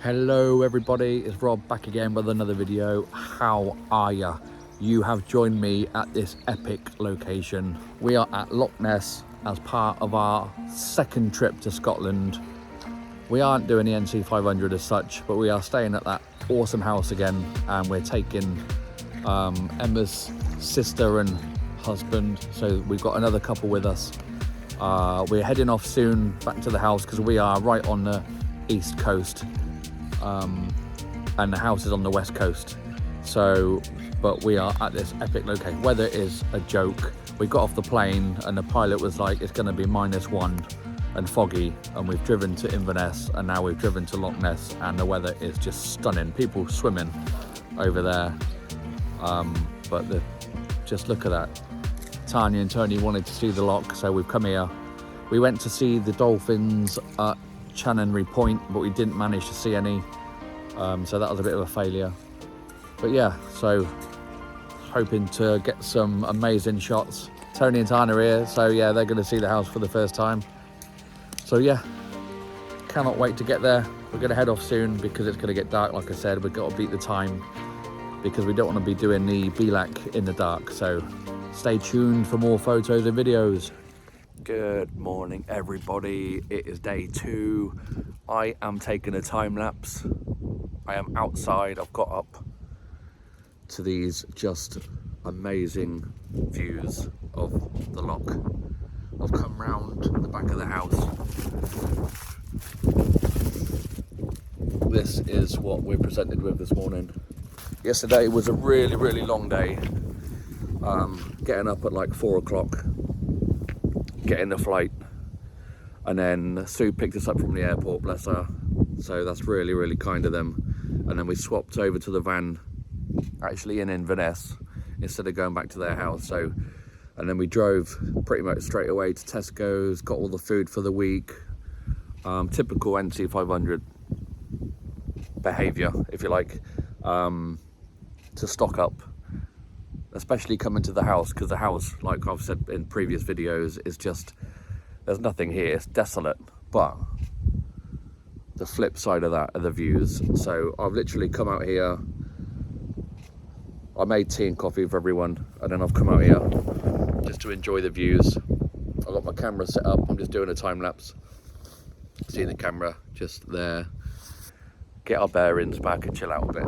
Hello everybody, it's Rob back again with another video. How are ya? You have joined me at this epic location. We are at Loch Ness as part of our second trip to Scotland. We aren't doing the NC500 as such, but we are staying at that awesome house again, and we're taking Emma's sister and husband, so we've got another couple with us. We're heading off soon back to the house because we are right on the east coast. And the house is on the west coast, but we are at this epic location. Weather is a joke. We got off the plane and the pilot was like, it's going to be -1 and foggy, and we've driven to Inverness and now we've driven to Loch Ness and the weather is just stunning. People swimming over there, just look at that. Tanya and Tony wanted to see the loch, so we've come here. We went to see the dolphins at Chanonry Point, but we didn't manage to see any, so that was a bit of a failure. But yeah, so hoping to get some amazing shots. Tony and Tana are here, so yeah, they're going to see the house for the first time. So yeah, cannot wait to get there. We're going to head off soon because it's going to get dark. Like I said, we've got to beat the time because we don't want to be doing the BLAC in the dark. So stay tuned for more photos and videos. Good morning everybody, it is day 2. I am taking a time lapse. I am outside. I've got up to these just amazing views of the loch. I've come round the back of the house. This is what we're presented with this morning. Yesterday was a really long day. Getting up at like 4 o'clock, getting the flight, and then Sue picked us up from the airport, bless her, so that's really kind of them. And then we swapped over to the van actually in Inverness instead of going back to their house. So, and then we drove pretty much straight away to Tesco's, got all the food for the week. Typical NC500 behaviour, if you like, to stock up, especially coming to the house, because the house, like I've said in previous videos, is just, there's nothing here, it's desolate. But the flip side of that are the views. So I've literally come out here, I made tea and coffee for everyone, and then I've come out here just to enjoy the views. I've got my camera set up, I'm just doing a time lapse. See the camera just there, get our bearings back and chill out a bit.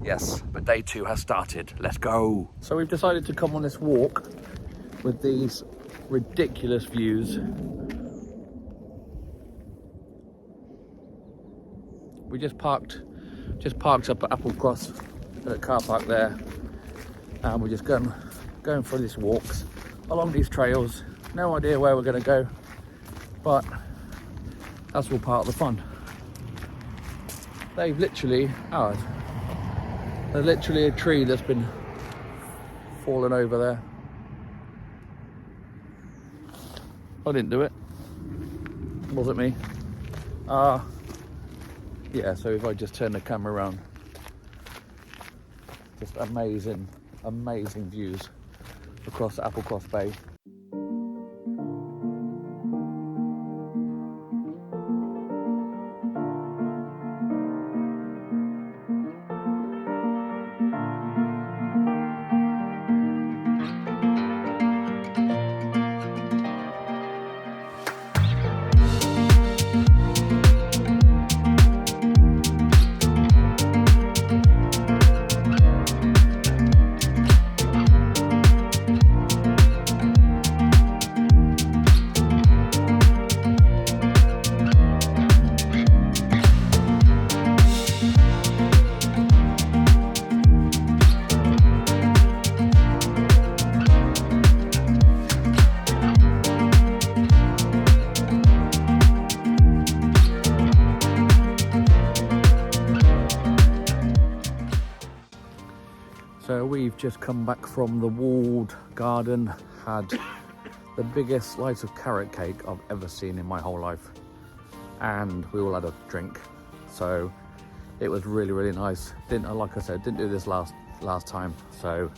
Yes, but day 2 has started. Let's go. So we've decided to come on this walk with these ridiculous views. We just parked up at Applecross, at the car park there, and we're just going for these walks along these trails. No idea where we're going to go, but that's all part of the fun. They've literally, there's literally a tree that's been fallen over there. I didn't do it. Wasn't me. Yeah, so if I just turn the camera around, just amazing views across Applecross Bay. So we've just come back from the walled garden, had the biggest slice of carrot cake I've ever seen in my whole life, and we all had a drink, so it was really nice. Like I said, didn't do this last time, so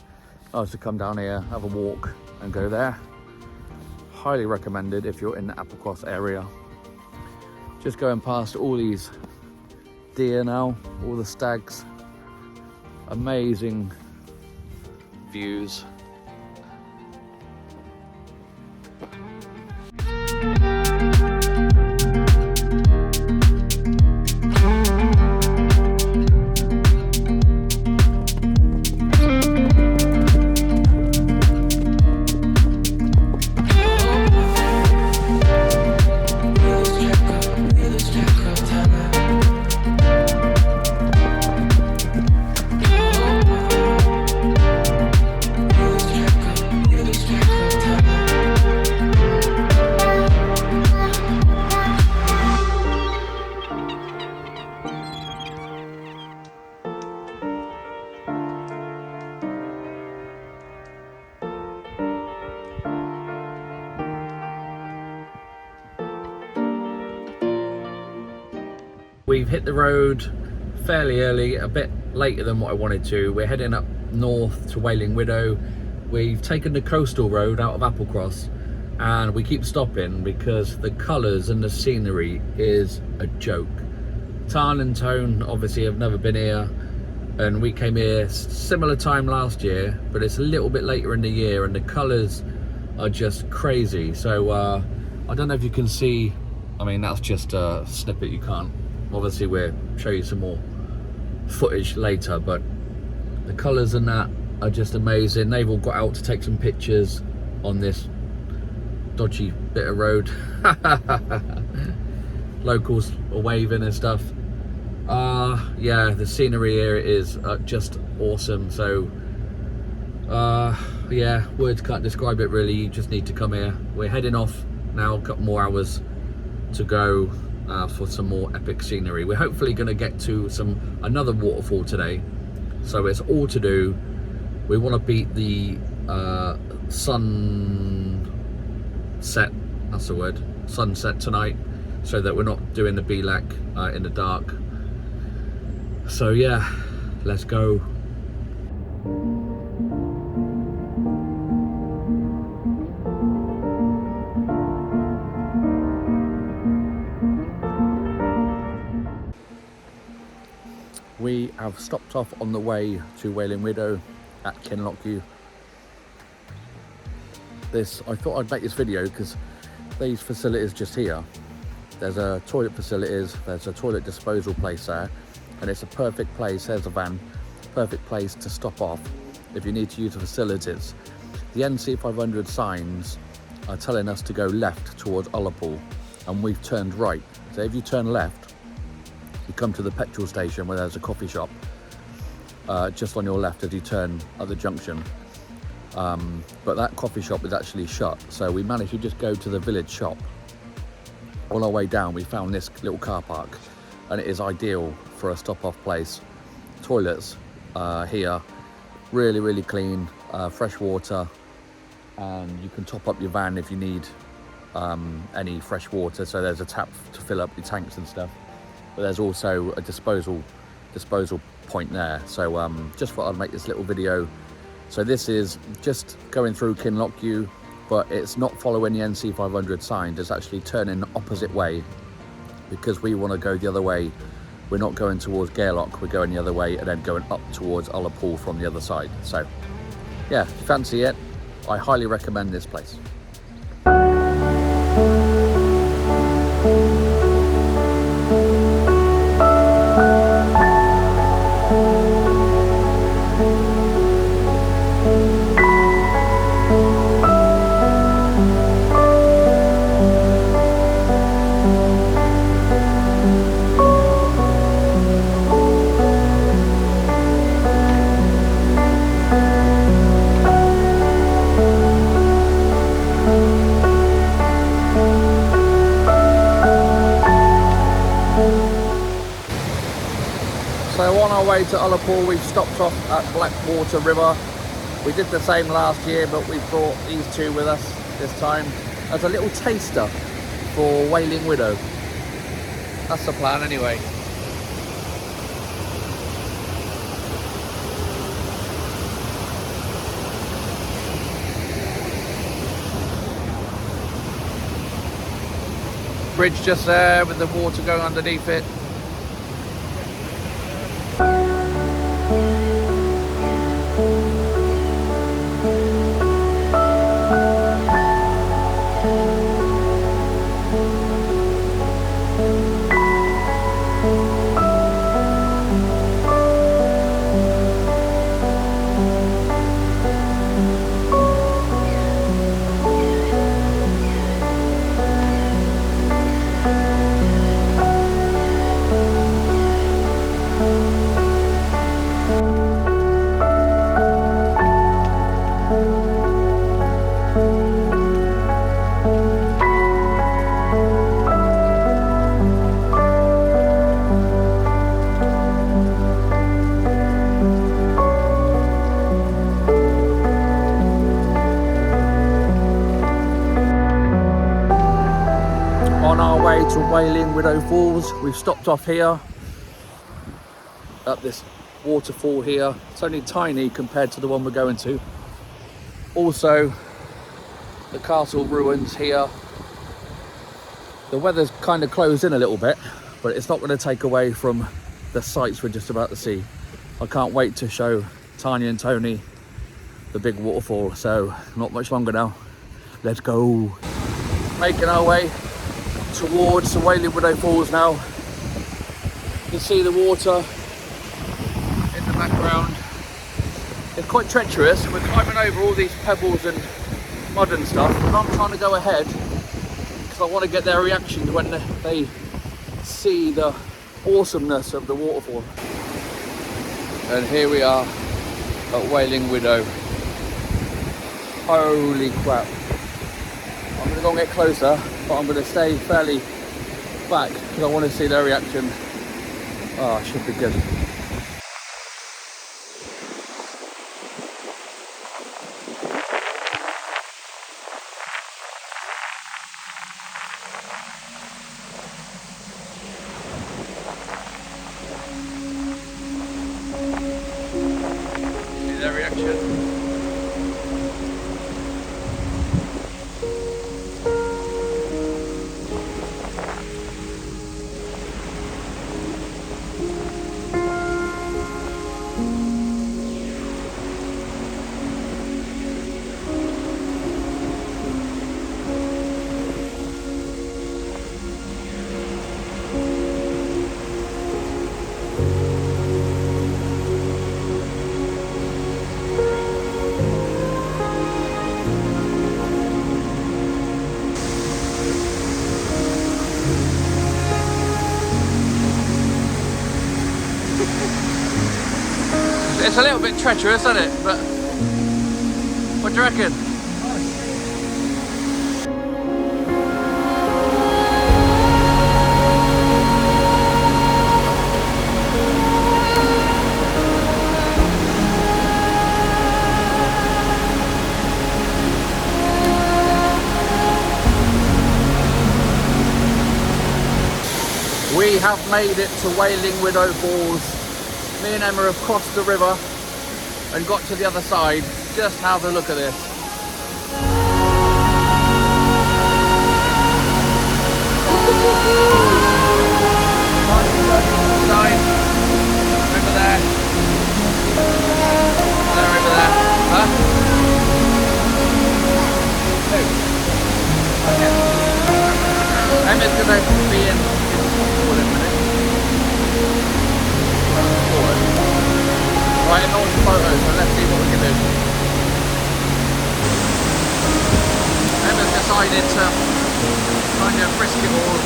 nice to come down here, have a walk and go there. Highly recommended if you're in the Applecross area. Just going past all these deer now, all the stags. Amazing views. We've hit the road fairly early, a bit later than what I wanted to. We're heading up north to Wailing Widow. We've taken the coastal road out of Applecross, and we keep stopping because the colours and the scenery is a joke. Tarn and Tone obviously have never been here, and we came here similar time last year, but it's a little bit later in the year and the colours are just crazy. So I don't know if you can see, I mean that's just a snippet, you can't. Obviously we'll show you some more footage later, but the colours and that are just amazing. They've all got out to take some pictures on this dodgy bit of road. Locals are waving and stuff. Yeah, the scenery here is just awesome. So yeah, words can't describe it really. You just need to come here. We're heading off now, a couple more hours to go for some more epic scenery. We're hopefully going to get to another waterfall today, so it's all to do. We want to beat the sunset, that's the word, sunset tonight, so that we're not doing the Belak in the dark. So yeah, let's go. We have stopped off on the way to Wailing Widow at Kinlochghu. I thought I'd make this video because these facilities just here. There's a toilet facilities, there's a toilet disposal place there, and it's a perfect place, there's a van, perfect place to stop off if you need to use the facilities. The NC500 signs are telling us to go left towards Ullapool, and we've turned right. So if you turn left, you come to the petrol station where there's a coffee shop just on your left as you turn at the junction. But that coffee shop is actually shut, so we managed to just go to the village shop. On our way down we found this little car park, and it is ideal for a stop-off place. Toilets here, really clean, fresh water, and you can top up your van if you need any fresh water. So there's a tap to fill up your tanks and stuff, but there's also a disposal point there. So just thought I'd make this little video. So this is just going through Kinlochghu, but it's not following the NC500 signs. It's actually turning the opposite way because we want to go the other way. We're not going towards Gairloch, we're going the other way and then going up towards Ullapool from the other side. So yeah, if you fancy it, I highly recommend this place. So on our way to Ullapool, we've stopped off at Blackwater River. We did the same last year, but we brought these two with us this time as a little taster for Wailing Widow. That's the plan anyway. Bridge just there with the water going underneath it. to Wailing Widow Falls. We've stopped off here at this waterfall here. It's only tiny compared to the one we're going to. Also, the castle ruins here. The weather's kind of closed in a little bit, but it's not going to take away from the sights we're just about to see. I can't wait to show Tanya and Tony the big waterfall. So not much longer now. Let's go. Making our way towards the Wailing Widow Falls now. You can see the water in the background. It's quite treacherous. We're climbing over all these pebbles and mud and stuff, and I'm trying to go ahead because I want to get their reaction when they see the awesomeness of the waterfall. And here we are at Wailing Widow. Holy crap. I'm going to go and get closer, but I'm going to stay fairly back because I want to see their reaction. Oh, it should be good. See their reaction. It's a little bit treacherous, isn't it? But what do you reckon? We have made it to Wailing Widow Falls. Me and Emma have crossed the river and got to the other side. Just have a look at this. Side. Over there. There, over there. Huh? Who? Okay. Emma's gonna be in a minute. Right, I'm on photos, so let's see what we can do. Emma's decided to kind of risk it all.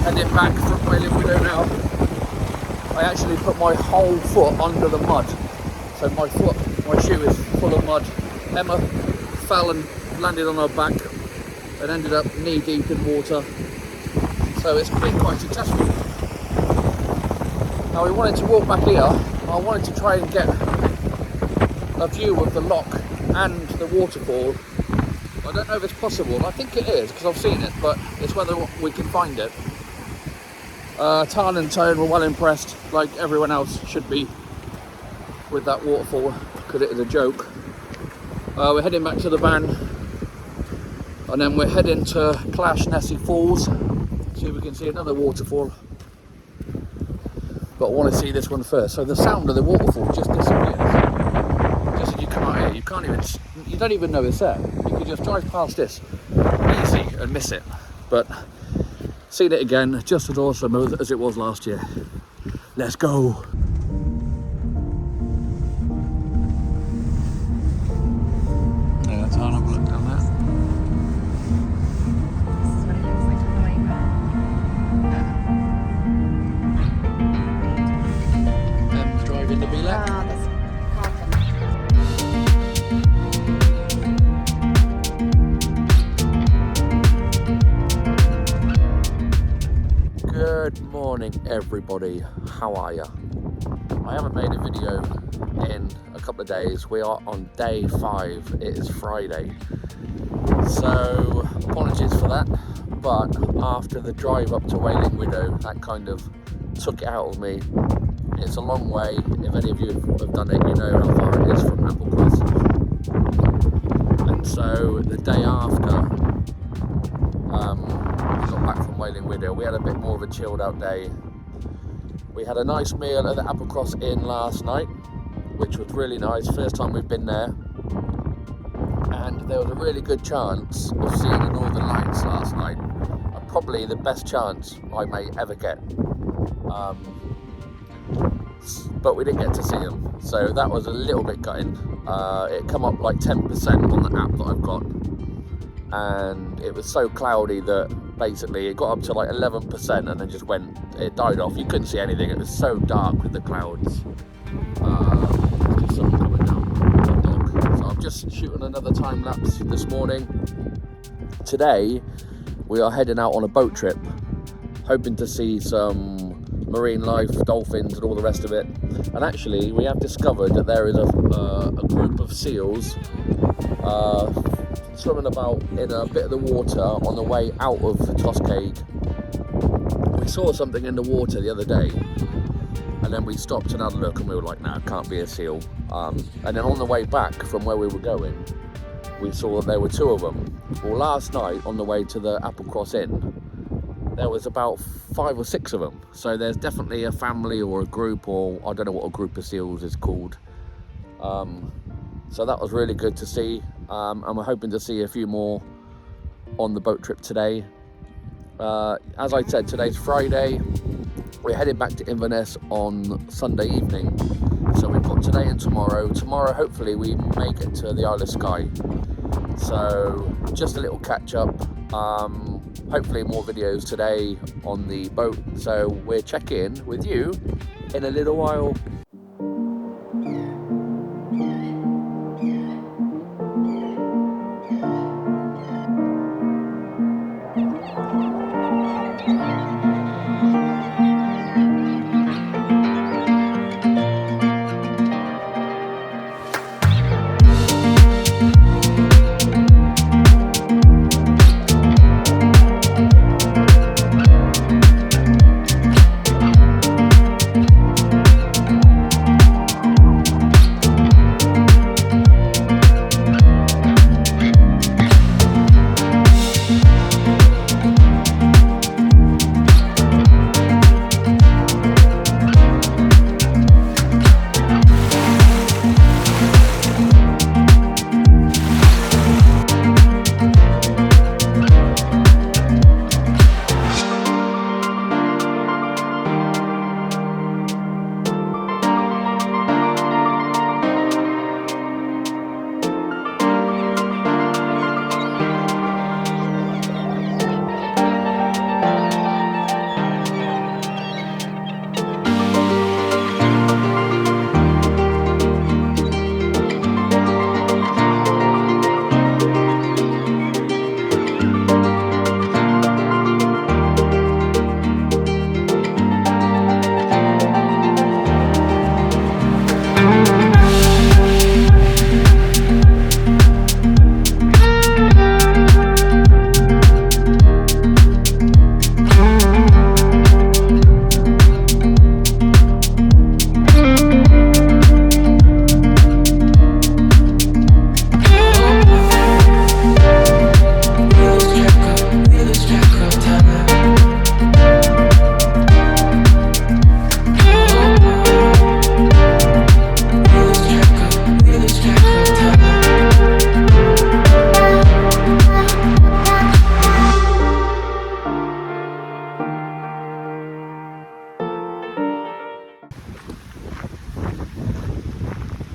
Heading back from Wailing Widow now. I actually put my whole foot under the mud. So my shoe is full of mud. Emma fell and landed on her back and ended up knee deep in water. So it's been quite successful. Now we wanted to walk back here. I wanted to try and get a view of the lock and the waterfall. I don't know if it's possible. I think it is because I've seen it, but it's whether we can find it. Tan and Tone were well impressed, like everyone else should be, with that waterfall because it is a joke. We're heading back to the van. And then we're heading to Clash Nessie Falls. See if we can see another waterfall. But I want to see this one first. So the sound of the waterfall just disappears. Just as you come out here, you don't even know it's there. You can just drive past this easy and miss it. But seen it again, just as awesome as it was last year. Let's go. Yeah, let's have a look down there. This is what it looks like on the way back. Driving the Belek. Ah, that's Good morning, everybody. How are you? I haven't made a video in a couple of days. We are on day 5. It is Friday. So apologies for that. But after the drive up to Wailing Widow, that kind of took it out of me. It's a long way. If any of you have done it, you know how far it is from Applecross. And so the day after, we got back from Wailing Widow, we had a bit more of a chilled out day. We had a nice meal at the Applecross Inn last night, which was really nice. First time we've been there. And there was a really good chance of seeing the Northern Lights last night. Probably the best chance I may ever get. But we didn't get to see them, so that was a little bit gutting. It come up like 10% on the app that I've got, and it was so cloudy that basically it got up to like 11% and then it died off. You couldn't see anything. It was so dark with the clouds. Just something coming down. So I'm just shooting another time lapse this morning. Today we are heading out on a boat trip, hoping to see some marine life, dolphins and all the rest of it. And actually we have discovered that there is a group of seals swimming about in a bit of the water on the way out of Toscaig. We saw something in the water the other day and then we stopped and had a look and we were like, nah, it can't be a seal. And then on the way back from where we were going, we saw that there were 2 of them. Well, last night on the way to the Applecross Inn, there was about 5 or 6 of them. So there's definitely a family or a group, or I don't know what a group of seals is called. So that was really good to see. And we're hoping to see a few more on the boat trip today. As I said, today's Friday. We're headed back to Inverness on Sunday evening. So we've got today and tomorrow. Tomorrow, hopefully, we make it to the Isle of Skye. So just a little catch up. Hopefully more videos today on the boat. So we'll check in with you in a little while.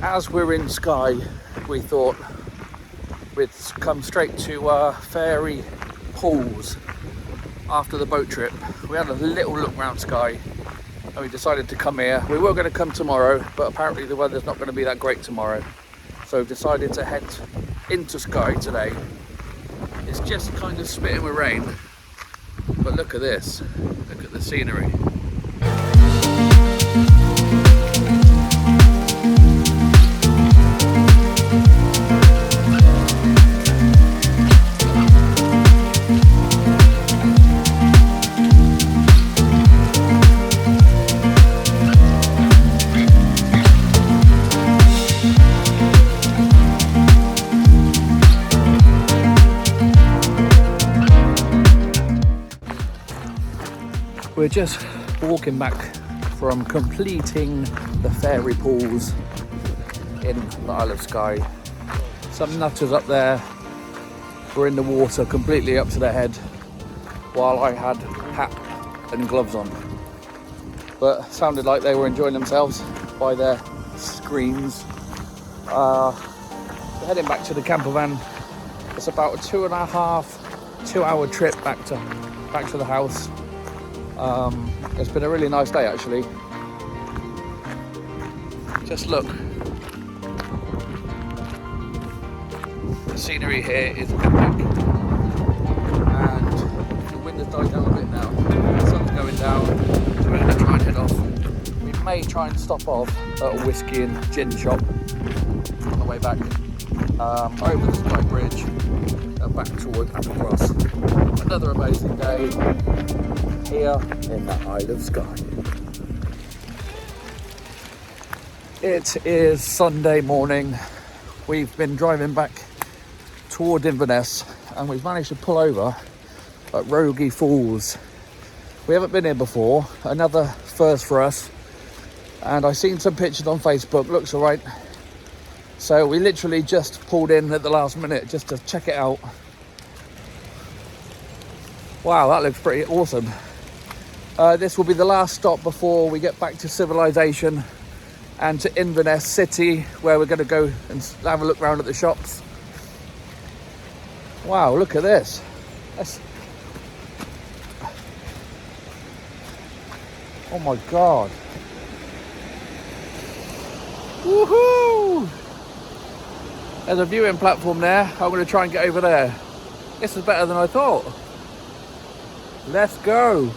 as we're in Skye, we thought we'd come straight to Fairy Pools after the boat trip. We had a little look around Skye and we decided to come here. We were going to come tomorrow, but apparently the weather's not going to be that great tomorrow. So we've decided to head into Skye today. It's just kind of spitting with rain, but look at this. Look at the scenery. We're just walking back from completing the Fairy Pools in the Isle of Skye. Some nutters up there were in the water completely up to their head while I had hat and gloves on. But sounded like they were enjoying themselves by their screams. We're heading back to the camper van. It's about a 2.5-2 hour trip back to the house. It's been a really nice day actually. Just look. The scenery here is epic. And the wind has died down a bit now. The sun's going down. So we're going to try and head off. We may try and stop off at a whiskey and gin shop on the way back. Over the Skye Bridge and back toward Applecross. Another amazing day here in the Isle of Skye. It is Sunday morning. We've been driving back toward Inverness and we've managed to pull over at Rogie Falls. We haven't been here before, another first for us, and I've seen some pictures on Facebook, looks alright. So we literally just pulled in at the last minute just to check it out. Wow, that looks pretty awesome. This will be the last stop before we get back to civilization and to Inverness City, where we're going to go and have a look around at the shops. Wow, look at this. Oh my God. Woohoo! There's a viewing platform there. I'm going to try and get over there. This is better than I thought. Let's go.